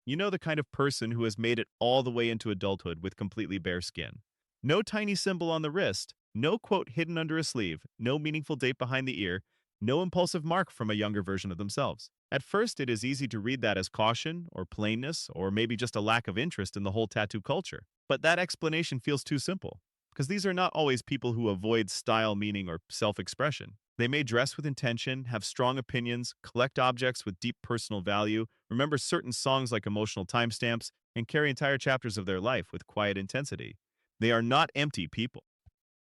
You know, the kind of person who has made it all the way into adulthood with completely bare skin. No tiny symbol on the wrist, no quote hidden under a sleeve, no meaningful date behind the ear, no impulsive mark from a younger version of themselves. At first, it is easy to read that as caution or plainness or maybe just a lack of interest in the whole tattoo culture. But that explanation feels too simple, because these are not always people who avoid style, meaning, or self expression. They may dress with intention, have strong opinions, collect objects with deep personal value, remember certain songs like emotional timestamps, and carry entire chapters of their life with quiet intensity. They are not empty people.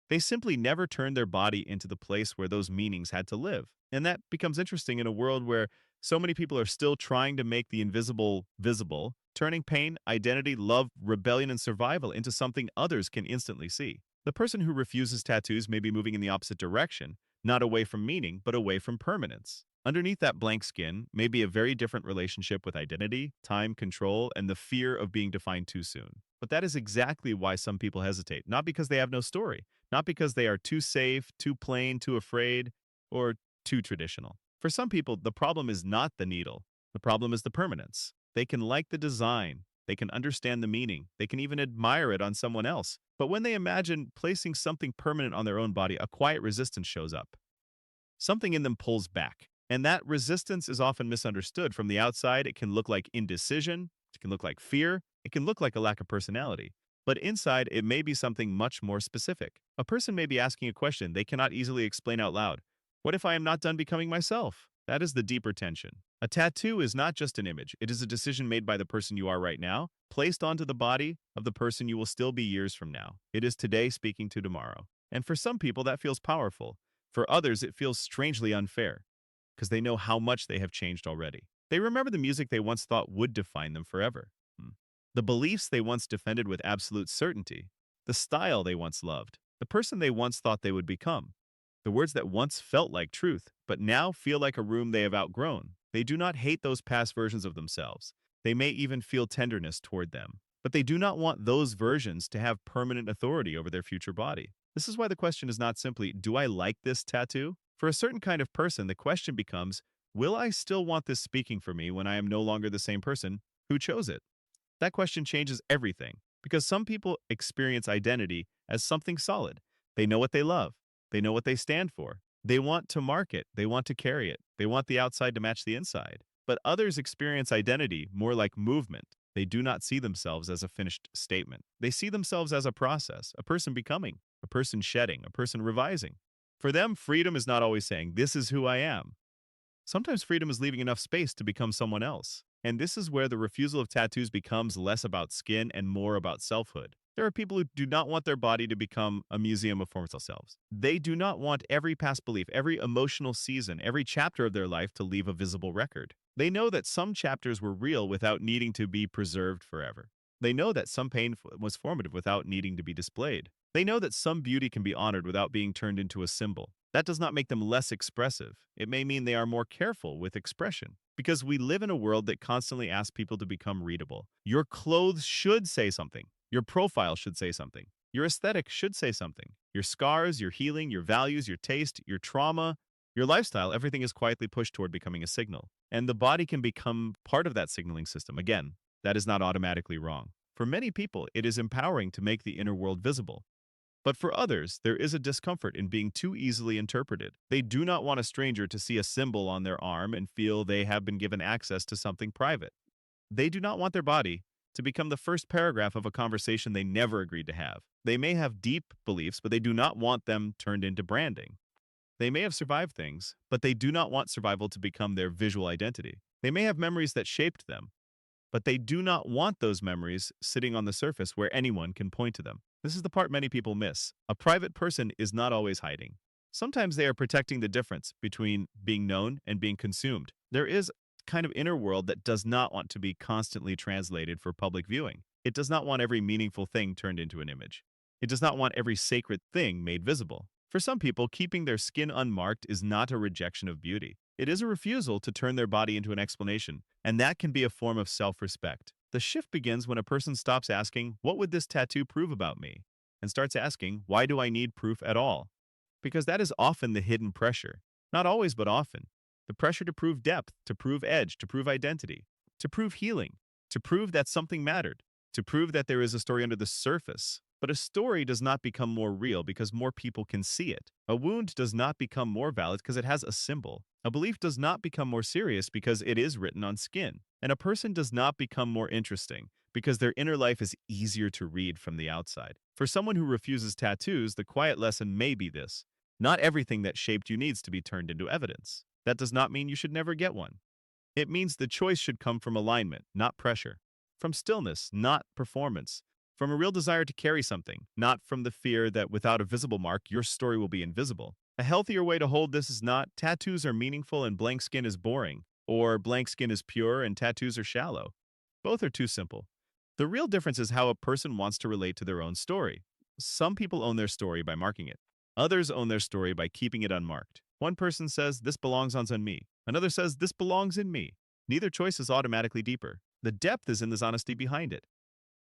They simply never turned their body into the place where those meanings had to live. And that becomes interesting in a world where so many people are still trying to make the invisible visible, turning pain, identity, love, rebellion, and survival into something others can instantly see. The person who refuses tattoos may be moving in the opposite direction, not away from meaning, but away from permanence. Underneath that blank skin may be a very different relationship with identity, time, control, and the fear of being defined too soon. But that is exactly why some people hesitate, not because they have no story, not because they are too safe, too plain, too afraid, or too traditional. For some people, the problem is not the needle. The problem is the permanence. They can like the design, they can understand the meaning, they can even admire it on someone else. But when they imagine placing something permanent on their own body, a quiet resistance shows up. Something in them pulls back. And that resistance is often misunderstood. From the outside, it can look like indecision, it can look like fear, it can look like a lack of personality. But inside, it may be something much more specific. A person may be asking a question they cannot easily explain out loud. What if I am not done becoming myself? That is the deeper tension. A tattoo is not just an image, it is a decision made by the person you are right now, placed onto the body of the person you will still be years from now. It is today speaking to tomorrow. And for some people, that feels powerful. For others, it feels strangely unfair, because they know how much they have changed already. They remember the music they once thought would define them forever. The beliefs they once defended with absolute certainty, the style they once loved, the person they once thought they would become, the words that once felt like truth, but now feel like a room they have outgrown. They do not hate those past versions of themselves. They may even feel tenderness toward them. But they do not want those versions to have permanent authority over their future body. This is why the question is not simply, do I like this tattoo? For a certain kind of person, the question becomes, will I still want this speaking for me when I am no longer the same person who chose it? That question changes everything, because some people experience identity as something solid. They know what they love. They know what they stand for. They want to mark it. They want to carry it. They want the outside to match the inside. But others experience identity more like movement. They do not see themselves as a finished statement. They see themselves as a process, a person becoming, a person shedding, a person revising. For them, freedom is not always saying, "This is who I am." Sometimes freedom is leaving enough space to become someone else. And this is where the refusal of tattoos becomes less about skin and more about selfhood. There are people who do not want their body to become a museum of former selves. They do not want every past belief, every emotional season, every chapter of their life to leave a visible record. They know that some chapters were real without needing to be preserved forever. They know that some pain was formative without needing to be displayed. They know that some beauty can be honored without being turned into a symbol. That does not make them less expressive. It may mean they are more careful with expression. Because we live in a world that constantly asks people to become readable. Your clothes should say something. Your profile should say something. Your aesthetic should say something. Your scars, your healing, your values, your taste, your trauma, your lifestyle, everything is quietly pushed toward becoming a signal. And the body can become part of that signaling system. Again, that is not automatically wrong. For many people, it is empowering to make the inner world visible. But for others, there is a discomfort in being too easily interpreted. They do not want a stranger to see a symbol on their arm and feel they have been given access to something private. They do not want their body to become the first paragraph of a conversation they never agreed to have. They may have deep beliefs, but they do not want them turned into branding. They may have survived things, but they do not want survival to become their visual identity. They may have memories that shaped them, but they do not want those memories sitting on the surface where anyone can point to them. This is the part many people miss. A private person is not always hiding. Sometimes they are protecting the difference between being known and being consumed. There is a kind of inner world that does not want to be constantly translated for public viewing. It does not want every meaningful thing turned into an image. It does not want every sacred thing made visible. For some people, keeping their skin unmarked is not a rejection of beauty. It is a refusal to turn their body into an explanation, and that can be a form of self-respect. The shift begins when a person stops asking, "What would this tattoo prove about me?" and starts asking, "Why do I need proof at all?" Because that is often the hidden pressure. Not always, but often. The pressure to prove depth, to prove edge, to prove identity, to prove healing. to prove that something mattered, to prove that there is a story under the surface. But a story does not become more real because more people can see it. A wound does not become more valid because it has a symbol. A belief does not become more serious because it is written on skin. And a person does not become more interesting because their inner life is easier to read from the outside. For someone who refuses tattoos, the quiet lesson may be this: not everything that shaped you needs to be turned into evidence. That does not mean you should never get one. It means the choice should come from alignment, not pressure, from stillness, not performance, from a real desire to carry something, not from the fear that without a visible mark, your story will be invisible. A healthier way to hold this is not tattoos are meaningful and blank skin is boring, or blank skin is pure and tattoos are shallow. Both are too simple. The real difference is how a person wants to relate to their own story. Some people own their story by marking it. Others own their story by keeping it unmarked. One person says, "This belongs on me." Another says, "This belongs in me." Neither choice is automatically deeper. The depth is in this honesty behind it.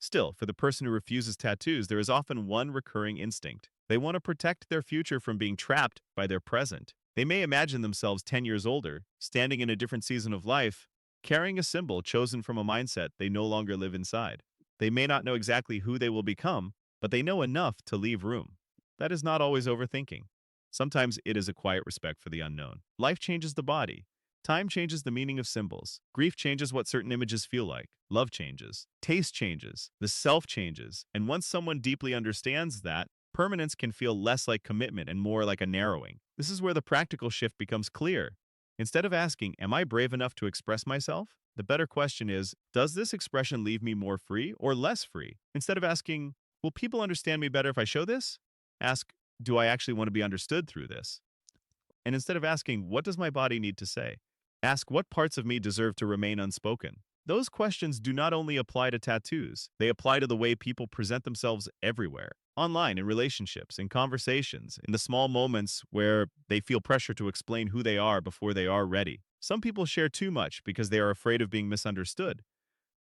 Still, for the person who refuses tattoos, there is often one recurring instinct. They want to protect their future from being trapped by their present. They may imagine themselves 10 years older, standing in a different season of life, carrying a symbol chosen from a mindset they no longer live inside. They may not know exactly who they will become, but they know enough to leave room. That is not always overthinking. Sometimes it is a quiet respect for the unknown. Life changes the body. Time changes the meaning of symbols. Grief changes what certain images feel like. Love changes. Taste changes. The self changes. And once someone deeply understands that, permanence can feel less like commitment and more like a narrowing. This is where the practical shift becomes clear. Instead of asking, "Am I brave enough to express myself?" the better question is, "Does this expression leave me more free or less free?" Instead of asking, "Will people understand me better if I show this?" ask, "Do I actually want to be understood through this?" And instead of asking, "What does my body need to say?" ask, "What parts of me deserve to remain unspoken?" Those questions do not only apply to tattoos, they apply to the way people present themselves everywhere. Online, in relationships, in conversations, in the small moments where they feel pressure to explain who they are before they are ready. Some people share too much because they are afraid of being misunderstood.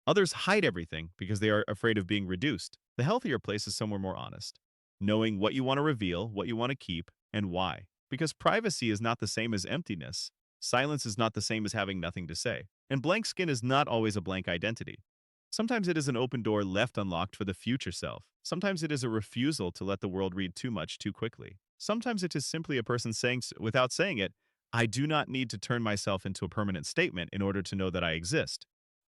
Others hide everything because they are afraid of being reduced. The healthier place is somewhere more honest, knowing what you want to reveal, what you want to keep, and why. Because privacy is not the same as emptiness. Silence is not the same as having nothing to say. And blank skin is not always a blank identity. Sometimes it is an open door left unlocked for the future self. Sometimes it is a refusal to let the world read too much too quickly. Sometimes it is simply a person saying, without saying it, "I do not need to turn myself into a permanent statement in order to know that I exist."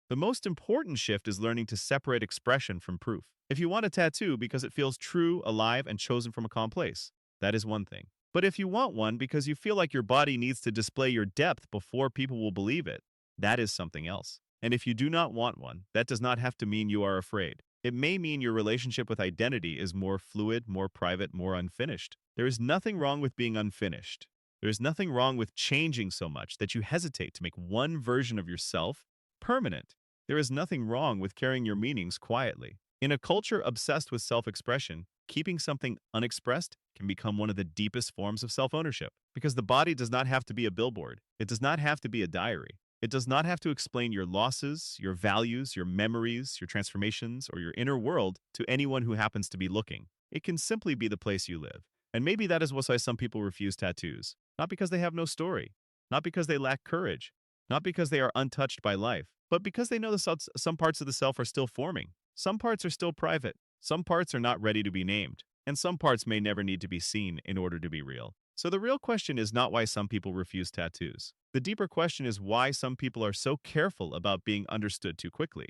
The most important shift is learning to separate expression from proof. If you want a tattoo because it feels true, alive, and chosen from a calm place, that is one thing. But if you want one because you feel like your body needs to display your depth before people will believe it, that is something else. And if you do not want one, that does not have to mean you are afraid. It may mean your relationship with identity is more fluid, more private, more unfinished. There is nothing wrong with being unfinished. There is nothing wrong with changing so much that you hesitate to make one version of yourself permanent. There is nothing wrong with carrying your meanings quietly. In a culture obsessed with self-expression, keeping something unexpressed can become one of the deepest forms of self-ownership. Because the body does not have to be a billboard. It does not have to be a diary. It does not have to explain your losses, your values, your memories, your transformations, or your inner world to anyone who happens to be looking. It can simply be the place you live. And maybe that is why some people refuse tattoos. Not because they have no story. Not because they lack courage. Not because they are untouched by life, but because they know some parts of the self are still forming. Some parts are still private. Some parts are not ready to be named. And some parts may never need to be seen in order to be real. So the real question is not why some people refuse tattoos. The deeper question is why some people are so careful about being understood too quickly.